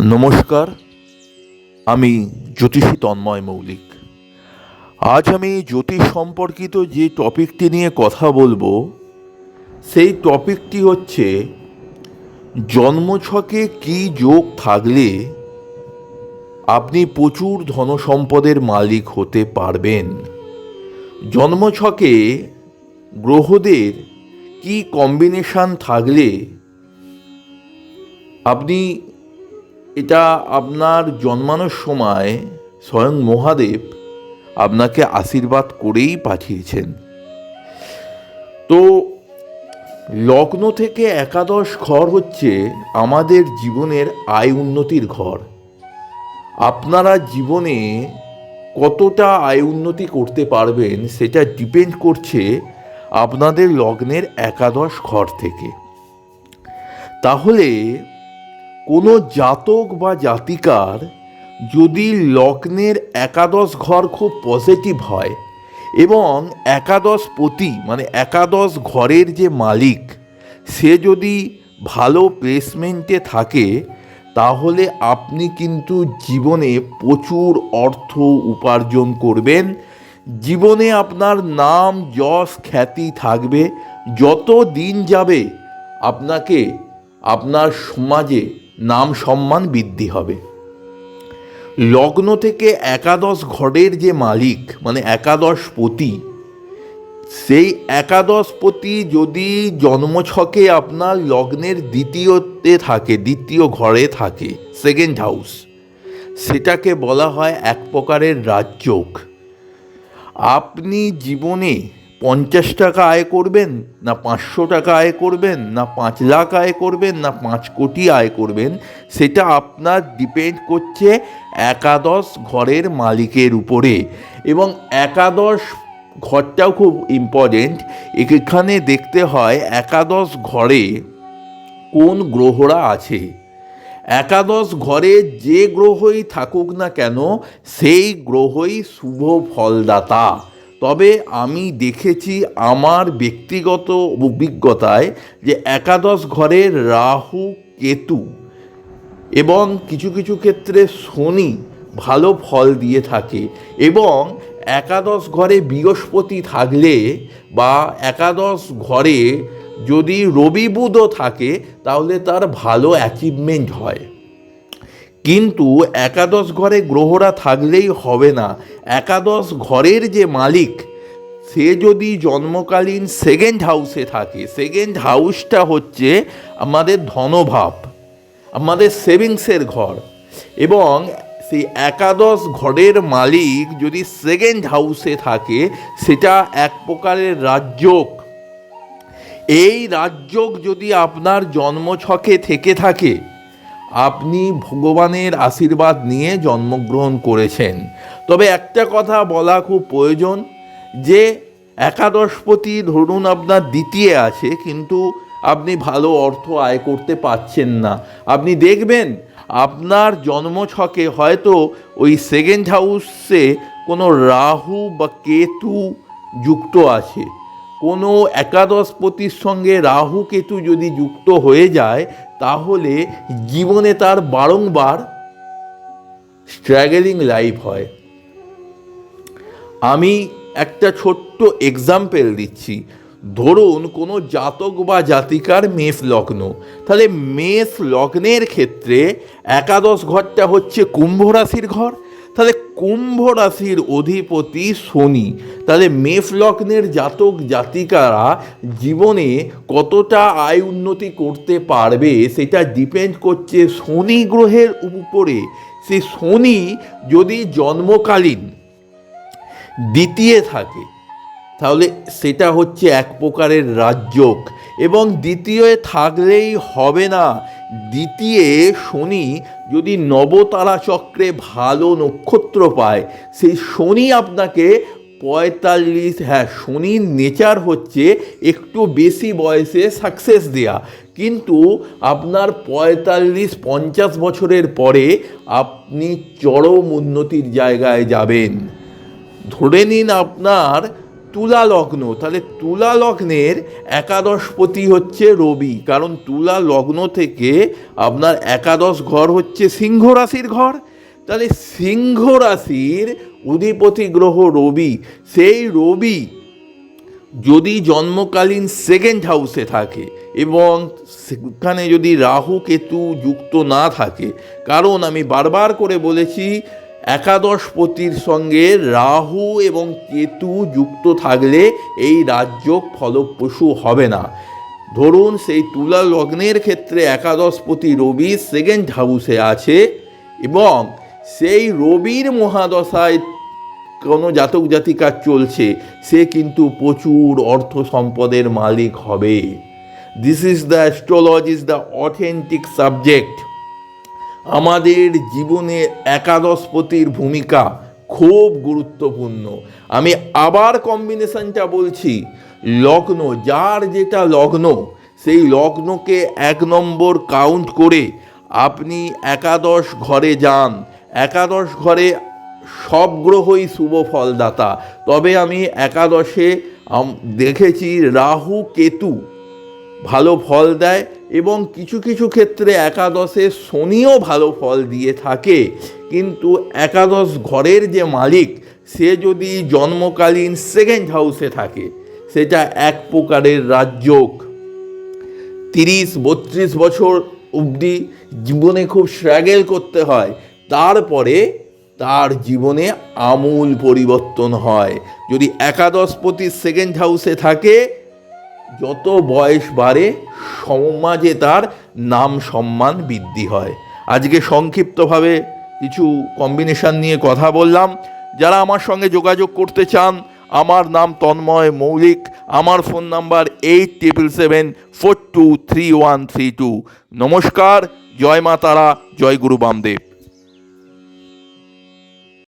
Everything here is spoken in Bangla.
নমস্কার, আমি জ্যোতিষী তন্ময় মৌলিক। আজ আমি জ্যোতিষ সম্পর্কিত যে টপিকটি নিয়ে কথা বলবো সেই টপিকটি হচ্ছে জন্মছকে কী যোগ থাকলে আপনি প্রচুর ধনসম্পদের মালিক হতে পারবেন। জন্মছকে গ্রহদের কী কম্বিনেশন থাকলে আপনি এটা আপনার জন্মানোর সময় স্বয়ং মহাদেব আপনাকে আশীর্বাদ করেই পাঠিয়েছেন। তো লগ্ন থেকে একাদশ ঘর হচ্ছে আমাদের জীবনের আয় উন্নতির ঘর। আপনারা জীবনে কতটা আয় উন্নতি করতে পারবেন সেটা ডিপেন্ড করছে আপনাদের লগ্নের একাদশ ঘর থেকে। তাহলে কোনো জাতক বা জাতিকার যদি লগ্নের একাদশ ঘর খুব পজিটিভ হয় এবং একাদশপতি মানে একাদশ ঘরের যে মালিক সে যদি ভালো প্লেসমেন্টে থাকে, তাহলে আপনি কিন্তু জীবনে প্রচুর অর্থ উপার্জন করবেন। জীবনে আপনার নাম যশ খ্যাতি থাকবে। যত দিন যাবে আপনাকে আপনার সমাজে নাম সম্মান বৃদ্ধি হবে। লগ্ন থেকে একাদশ ঘরের যে মালিক মানে একাদশপতি, সেই একাদশপতি যদি জন্মছকে আপনার লগ্নের দ্বিতীয় ঘরে থাকে, সেকেন্ড হাউস, সেটাকে বলা হয় এক প্রকারের রাজযোগ। আপনি জীবনে 50 টাকা আয় করবেন না 500 টাকা আয় করবেন না 5 লাখ আয় করবেন না 5 কোটি আয় করবেন, সেটা আপনার ডিপেন্ড করছে একাদশ ঘরের মালিকের উপরে। এবং একাদশ ঘরটাও খুব ইম্পর্টেন্ট। এখানে দেখতে হয় একাদশ ঘরে কোন গ্রহরা আছে। একাদশ ঘরে যে গ্রহই থাকুক না কেন সেই গ্রহই শুভ ফলদাতা। তবে আমি দেখেছি আমার ব্যক্তিগত অভিজ্ঞতায় যে একাদশ ঘরের রাহু, কেতু এবং কিছু কিছু ক্ষেত্রে শনি ভালো ফল দিয়ে থাকে। এবং একাদশ ঘরে বৃহস্পতি থাকলে বা একাদশ ঘরে যদি রবি বুধও থাকে তাহলে তার ভালো অ্যাচিভমেন্ট হয়। কিন্তু একাদশ ঘরে গ্রহরা থাকলেই হবে না। একাদশ ঘরের যে মালিক সে যদি জন্মকালীন সেকেন্ড হাউসে থাকে, সেকেন্ড হাউসটা হচ্ছে আমাদের ধনভাব, আমাদের সেভিংসের ঘর, এবং সেই একাদশ ঘরের মালিক যদি সেকেন্ড হাউসে থাকে সেটা এক প্রকারের রাজযোগ। এই রাজযোগ যদি আপনার জন্মছকে থেকে থাকে, আপনি ভগবানের আশীর্বাদ নিয়ে জন্মগ্রহণ করেছেন। তবে একটা কথা বলা খুব প্রয়োজন যে একাদশপতি ধরুন আপনার দ্বিতীয় আছে কিন্তু আপনি ভালো অর্থ আয় করতে পারছেন না, আপনি দেখবেন আপনার জন্মছকে হয়তো ওই সেকেন্ড হাউসে কোনো রাহু বা কেতু যুক্ত আছে। কোনো একাদশপতির সঙ্গে রাহু কেতু যদি যুক্ত হয়ে যায় তাহলে জীবনে তার বারংবার স্ট্রাগলিং লাইফ হয়। আমি একটা ছোট্ট এক্সাম্পল দিচ্ছি। ধরুন কোনো জাতক বা জাতিকার মেষ লগ্ন, তাহলে মেষ লগ্নের ক্ষেত্রে একাদশ ঘরটা হচ্ছে কুম্ভ রাশির ঘর। তাহলে কুম্ভ রাশির অধিপতি শনি। তাহলে মেষ লগ্নের জাতক জাতিকারা জীবনে কতটা আয় উন্নতি করতে পারবে সেটা ডিপেন্ড করছে শনি গ্রহের উপরে। সে শনি যদি জন্মকালীন দ্বিতীয় থাকে তাহলে সেটা হচ্ছে এক প্রকারের রাজযোগ। এবং দ্বিতীয় থাকলেই হবে না, দ্বিতীয় শনি যদি নবতারা চক্রে ভালো নক্ষত্র পায়, সেই শনি আপনাকে 45, শনির নেচার হচ্ছে একটু বেশি বয়সে সাকসেস দেয়া, কিন্তু আপনার 45-50 বছরের পরে আপনি চরম উন্নতির জায়গায় যাবেন। ধরে নিন আপনার তুলা লগ্ন, তাহলে তুলা লগ্নের একাদশপতি হচ্ছে রবি, কারণ তুলা লগ্ন থেকে আপনার একাদশ ঘর হচ্ছে সিংহ রাশির ঘর। তাহলে সিংহ রাশির অধিপতি গ্রহ রবি, সেই রবি যদি জন্মকালীন সেকেন্ড হাউসে থাকে এবং সেখানে যদি রাহু কেতু যুক্ত না থাকে, কারণ আমি বারবার করে বলেছি একাদশপতির সঙ্গে রাহু এবং কেতু যুক্ত থাকলে এই রাজযোগ ফলপ্রসূ হবে না। ধরুন সেই তুলা লগ্নের ক্ষেত্রে একাদশপতি রবি সেকেন্ড হাউসে আছে এবং সেই রবির মহাদশায় কোনো জাতক জাতিকার চলছে, সে কিন্তু প্রচুর অর্থ সম্পদের মালিক হবে। This is the astrology, is the authentic subject. আমাদের জীবনে একাদশপতির ভূমিকা খুব গুরুত্বপূর্ণ। আমি আবার কম্বিনেশনটা বলছি, লগ্ন, যার যেটা লগ্ন সেই লগ্নকে 1 নম্বর কাউন্ট করে আপনি একাদশ ঘরে যান। একাদশ ঘরে সব গ্রহই শুভ ফলদাতা, তবে আমি একাদশে দেখেছি রাহু কেতু ভালো ফল দেয় এবং কিছু কিছু ক্ষেত্রে একাদশে শনিও ভালো ফল দিয়ে থাকে। কিন্তু একাদশ ঘরের যে মালিক সে যদি জন্মকালীন সেকেন্ড হাউসে থাকে, সেটা এক প্রকারের রাজযোগ। 30-32 বছর অবধি জীবনে খুব স্ট্রাগল করতে হয়, তারপরে তার জীবনে আমূল পরিবর্তন হয়। যদি একাদশপতি সেকেন্ড হাউসে থাকে, যত বয়স বাড়ে সমাজে তার নাম সম্মান বৃদ্ধি হয়। আজকে সংক্ষিপ্তভাবে কিছু কম্বিনেশন নিয়ে কথা বললাম। যারা আমার সঙ্গে যোগাযোগ করতে চান, আমার নাম তন্ময় মৌলিক, আমার ফোন নাম্বার 8777423132। নমস্কার, জয় মা তারা, জয় গুরু বামদেব।